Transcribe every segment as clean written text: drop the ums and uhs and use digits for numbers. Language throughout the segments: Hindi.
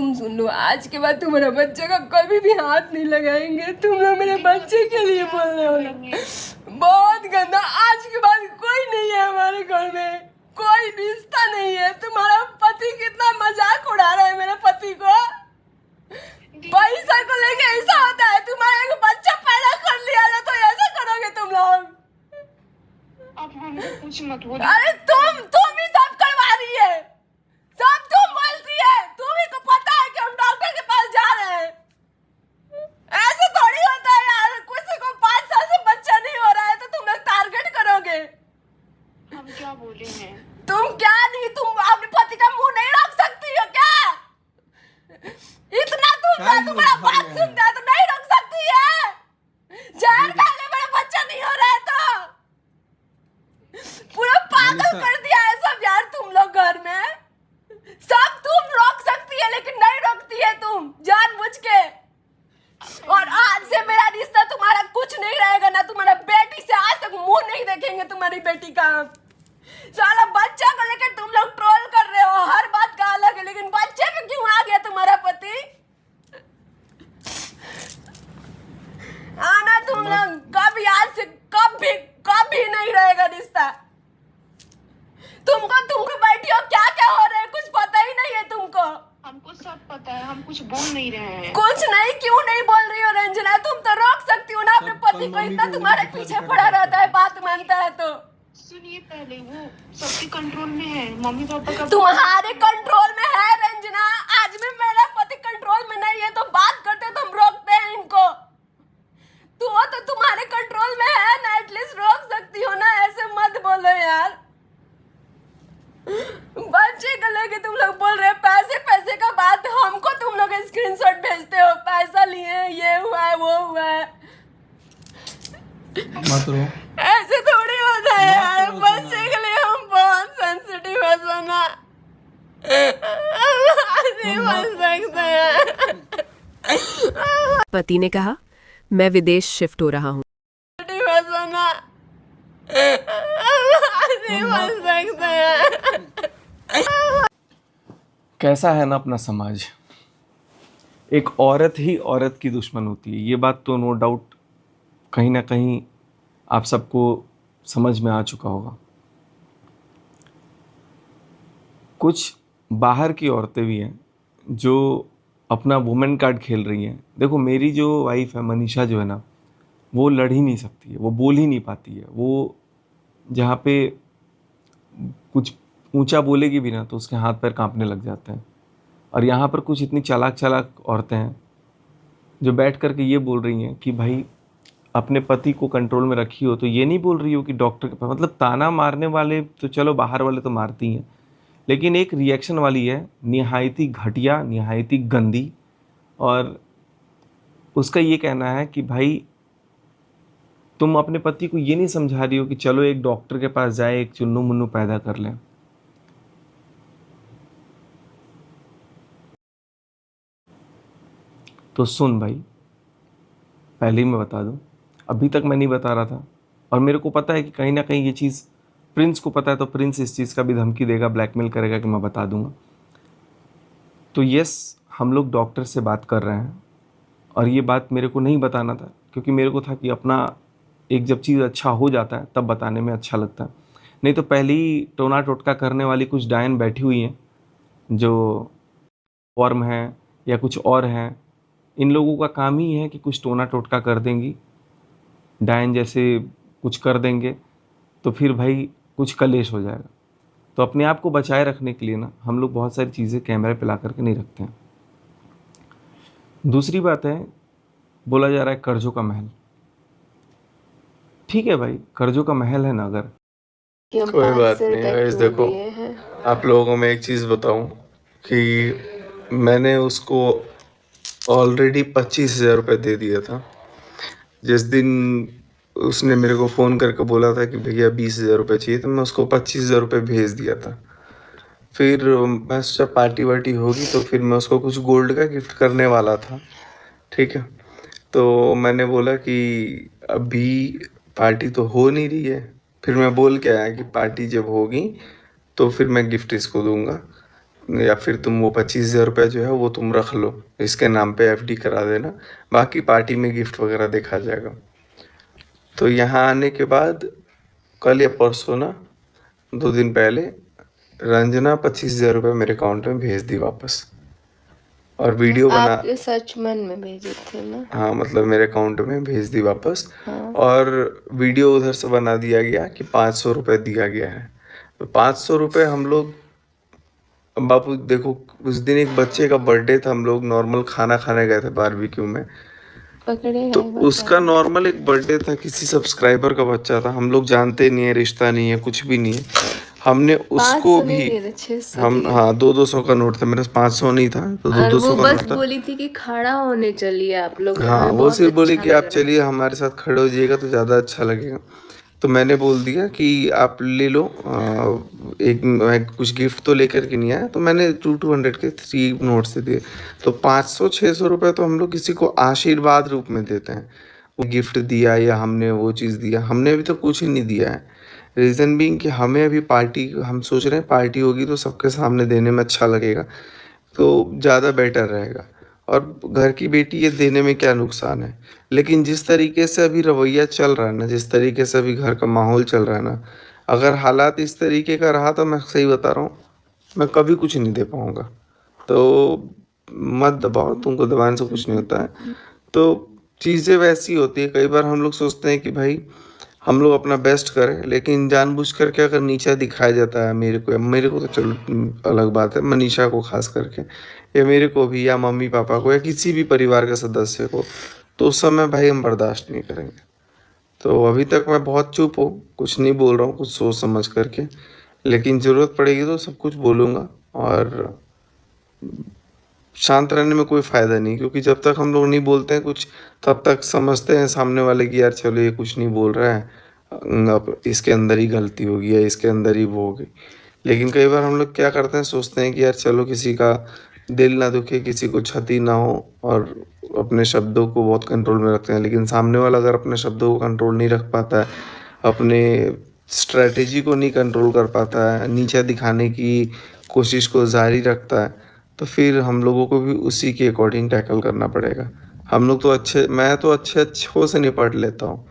तुम सुन लो, आज के बाद तुम्हारे बच्चे का कभी भी हाथ नहीं लगाएंगे। तुम लोग मेरे बच्चे के लिए बोल रहे हो ना, बहुत गंदा। आज के बाद कोई नहीं है हमारे घर में, कोई रिश्ता नहीं है। तुम्हारा पति कितना मजाक उड़ा रहा है मेरे पति को। पैसा को लेके ऐसा होता है? तुम्हारा एक बच्चा पैदा कर लिया ना तो ऐसा करोगे तुम लोग? अब हमको कुछ मत बोलो। अरे तुम ही सब करवा रही है, सब तुम बोलती है। तुम्ही को पता है कि हम डॉक्टर के पास जा रहे हैं। ऐसे थोड़ी होता है यार, किसी को 5 साल से बच्चा नहीं हो रहा है तो तुम लोग टारगेट करोगे। हम क्या बोले हैं? तुम क्या नहीं, तुम अपने पति का मुंह नहीं रोक सकती हो क्या? इतना तुम्हारा बात सुनता है तो नहीं रोक सकती है? जहर खा ले, मेरा बच्चा नहीं हो रहा है तो। पूरा पागल कर दिया है सब यार तुम लोग घर में। सब तुम रोक सकती है लेकिन नहीं रोकती है तुम, जानबूझ के। और आज से मेरा रिश्ता तुम्हारा कुछ नहीं रहेगा ना, तुम्हारा बेटी से आज तक मुंह नहीं देखेंगे तुम्हारी बेटी का। साला बच्चा को लेकर तुम लोग ट्रोल कर रहे हो, हर बात का अलग है, लेकिन बच्चे पे क्यों आ गया तुम्हारा पति? आना तुम लोग कभी, आज से कभी नहीं रहेगा रिश्ता। तुमको बैठी हो, क्या क्या हो रहा है कुछ पता ही नहीं है तुमको। हमको सब पता है, हम कुछ बोल नहीं रहे हैं। कुछ नहीं, क्यों नहीं बोल रही हो रंजना? तुम तो रोक सकती हो ना अपने पति को, इतना तुम्हारे पीछे पड़ा रहता है, बात मानता है तो। सुनिए, पहले वो सबके कंट्रोल में है, मम्मी पापा का। तुम्हारे कंट्रोल में है रंजना, आज भी मेरा पति कंट्रोल में नहीं है तो बात करते तो हम रोकते हैं इनको। तो तुम्हारे कंट्रोल में है ना, एटलीस्ट रोक सकती हो ना, ऐसे मत बोलो यार। बच्चे को लेके तुम लोग बोल रहे पैसे का बात, हमको तुम लोग स्क्रीनशॉट भेजते हो, पैसा लिए, ये हुआ है वो हुआ है। मत रो, ऐसे थोड़ी होता है यार, बच्चे के लिए हम बहुत सेंसिटिव है सोना, नहीं बोल सकते हैं। पति ने कहा, मैं विदेश शिफ्ट हो रहा हूँ। सोना, नहीं बोल सकते हैं। कैसा है ना अपना समाज, एक औरत ही औरत की दुश्मन होती है। ये बात तो नो डाउट कहीं ना कहीं आप सबको समझ में आ चुका होगा। कुछ बाहर की औरतें भी हैं जो अपना वुमेन कार्ड खेल रही हैं। देखो, मेरी जो वाइफ है मनीषा जो है ना, वो लड़ ही नहीं सकती है, वो बोल ही नहीं पाती है। वो जहाँ पे कुछ ऊंचा बोलेगी भी ना तो उसके हाथ पैर कांपने लग जाते हैं। और यहाँ पर कुछ इतनी चालाक औरतें हैं जो बैठ करके ये बोल रही हैं कि भाई अपने पति को कंट्रोल में रखी हो, तो ये नहीं बोल रही हो कि डॉक्टर के पास। मतलब ताना मारने वाले तो चलो बाहर वाले तो मारती हैं, लेकिन एक रिएक्शन वाली है निहायती घटिया, निहायती गंदी। और उसका ये कहना है कि भाई तुम अपने पति को ये नहीं समझा रही हो कि चलो एक डॉक्टर के पास जाए, एक चुन्नू मुन्नू पैदा कर लें। तो सुन भाई, पहले ही मैं बता दूं, अभी तक मैं नहीं बता रहा था, और मेरे को पता है कि कहीं ना कहीं ये चीज़ प्रिंस को पता है, तो प्रिंस इस चीज़ का भी धमकी देगा, ब्लैकमेल करेगा कि मैं बता दूंगा। तो यस, हम लोग डॉक्टर से बात कर रहे हैं, और ये बात मेरे को नहीं बताना था क्योंकि मेरे को था कि अपना एक जब चीज़ अच्छा हो जाता है तब बताने में अच्छा लगता है। नहीं तो पहले ही टोना टोटका करने वाली कुछ डायन बैठी हुई हैं जो फॉर्म हैं या कुछ और हैं। इन लोगों का काम ही है कि कुछ टोना टोटका कर देंगी, डायन जैसे कुछ कर देंगे, तो फिर भाई कुछ कलेश हो जाएगा। तो अपने आप को बचाए रखने के लिए ना हम लोग बहुत सारी चीज़ें कैमरे पे ला करके नहीं रखते हैं। दूसरी बात है, बोला जा रहा है कर्जों का महल। ठीक है भाई, कर्जों का महल है ना, अगर कोई बात नहीं है। देखो, आप लोगों को मैं एक चीज़ बताऊं कि मैंने उसको ऑलरेडी 25,000 रुपये दे दिया था। जिस दिन उसने मेरे को फ़ोन करके बोला था कि भैया 20,000 रुपये चाहिए, तो मैं उसको 25,000 रुपये भेज दिया था। फिर मैं सोचा पार्टी वार्टी होगी तो फिर मैं उसको कुछ गोल्ड का गिफ्ट करने वाला था। ठीक है, तो मैंने बोला कि अभी पार्टी तो हो नहीं रही है। फिर मैं बोल के आया कि पार्टी जब होगी तो फिर मैं गिफ्ट इसको दूंगा। या फिर तुम वो 25,000 रुपये जो है वो तुम रख लो, इसके नाम पे FD करा देना, बाकी पार्टी में गिफ्ट वगैरह देखा जाएगा। तो यहाँ आने के बाद कल या परसों ना, 2 दिन पहले रंजना 25,000 रुपये मेरे अकाउंट में भेज दी वापस, और वीडियो बना। आप सच मन में भेजे थे ना? हाँ, मतलब मेरे अकाउंट में भेज दी वापस। हाँ। और वीडियो उधर से बना दिया गया कि 500 रुपये दिया गया है। तो 500 रुपये हम लोग, बापू देखो, उस दिन एक बच्चे का बर्थडे था, हम लोग नॉर्मल खाना खाने गए थे बारबेक्यू में, पकड़े तो हैं उसका नॉर्मल एक बर्थडे था, किसी सब्सक्राइबर का बच्चा था, हम लोग जानते नहीं है, रिश्ता नहीं है, कुछ भी नहीं है। हमने उसको भी, हम, हाँ, 200 का नोट था मेरे पास, 500 नहीं था, तो 200 का नोट था। बोली थी कि खड़ा होने चलिए आप लोग। हाँ, वो सिर्फ बोली कि आप चलिए हमारे साथ खड़े हो जाइएगा तो ज़्यादा अच्छा लगेगा। तो मैंने बोल दिया कि आप ले लो, एक मैं कुछ गिफ्ट तो लेकर के नहीं आया, तो मैंने 200 के 3 नोट्स दे दिए। तो 500-600 रुपये तो हम लोग किसी को आशीर्वाद रूप में देते हैं, वो गिफ्ट दिया या हमने वो चीज़ दिया, हमने अभी तो कुछ ही नहीं दिया है। रीज़न बीइंग कि हमें अभी पार्टी, हम सोच रहे हैं पार्टी होगी तो सबके सामने देने में अच्छा लगेगा, तो ज़्यादा बेटर रहेगा। और घर की बेटी है, देने में क्या नुकसान है। लेकिन जिस तरीके से अभी रवैया चल रहा है ना, जिस तरीके से अभी घर का माहौल चल रहा है ना, अगर हालात इस तरीके का रहा तो मैं सही बता रहा हूँ, मैं कभी कुछ नहीं दे पाऊँगा। तो मत दबाओ, तुमको दबाने से कुछ नहीं होता है। तो चीज़ें वैसी होती है, कई बार हम लोग सोचते हैं कि भाई हम लोग अपना बेस्ट करें, लेकिन जानबूझ करके अगर नीचा दिखाया जाता है मेरे को तो चलो अलग बात है, मनीषा को खास करके, या मेरे को भी, या मम्मी पापा को, या किसी भी परिवार के सदस्य को, तो उस समय भाई हम बर्दाश्त नहीं करेंगे। तो अभी तक मैं बहुत चुप हूँ, कुछ नहीं बोल रहा हूँ, कुछ सोच समझ करके, लेकिन ज़रूरत पड़ेगी तो सब कुछ बोलूँगा। और शांत रहने में कोई फ़ायदा नहीं, क्योंकि जब तक हम लोग नहीं बोलते हैं कुछ, तब तक समझते हैं सामने वाले की यार चलो ये कुछ नहीं बोल रहा है, अब इसके अंदर ही गलती होगी या इसके अंदर ही वो होगी। लेकिन कई बार हम लोग क्या करते हैं, सोचते हैं कि यार चलो किसी का दिल ना दुखे, किसी को क्षति ना हो, और अपने शब्दों को बहुत कंट्रोल में रखते हैं। लेकिन सामने वाला अगर अपने शब्दों को कंट्रोल नहीं रख पाता है, अपने स्ट्रैटेजी को नहीं कंट्रोल कर पाता है, नीचा दिखाने की कोशिश को जारी रखता है, तो फिर हम लोगों को भी उसी के अकॉर्डिंग टैकल करना पड़ेगा। हम लोग तो मैं तो अच्छे से निपट लेता हूँ,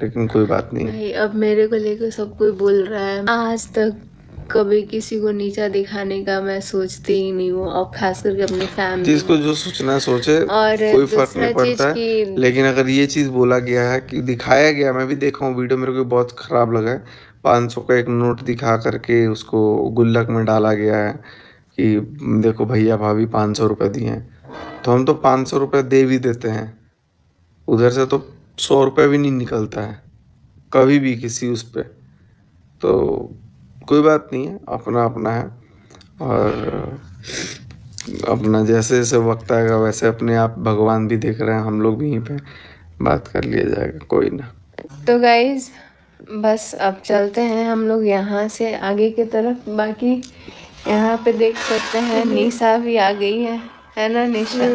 लेकिन कोई बात नहीं। भाई अब मेरे को लेकर सब कोई बोल रहा है, आज तक कभी किसी को नीचा दिखाने का मैं सोचती ही नहीं हूँ, और खास करके अपनी फैमिली। जिसको जो सोचना है सोचे, और कोई फर्क दूसरा नहीं पड़ता है। लेकिन अगर ये चीज़ बोला गया है कि दिखाया गया, मैं भी देखा हूँ वीडियो, मेरे को बहुत ख़राब लगा है, 500 का एक नोट दिखा करके उसको गुल्लक में डाला गया है कि देखो भैया भाभी 500 रुपये दिए हैं। तो हम तो 500 रुपये दे भी देते हैं, उधर से तो 100 रुपये भी नहीं निकलता है कभी भी किसी उस पर। तो कोई बात नहीं है, अपना अपना है, और अपना जैसे जैसे वक्त आएगा वैसे अपने आप भगवान भी देख रहे हैं, हम लोग भी यहीं पे बात कर लिया जाएगा, कोई ना। तो गाइज बस अब चलते हैं हम लोग यहाँ से आगे की तरफ। बाकी यहाँ पे देख सकते हैं निशा भी आ गई है ना निशा?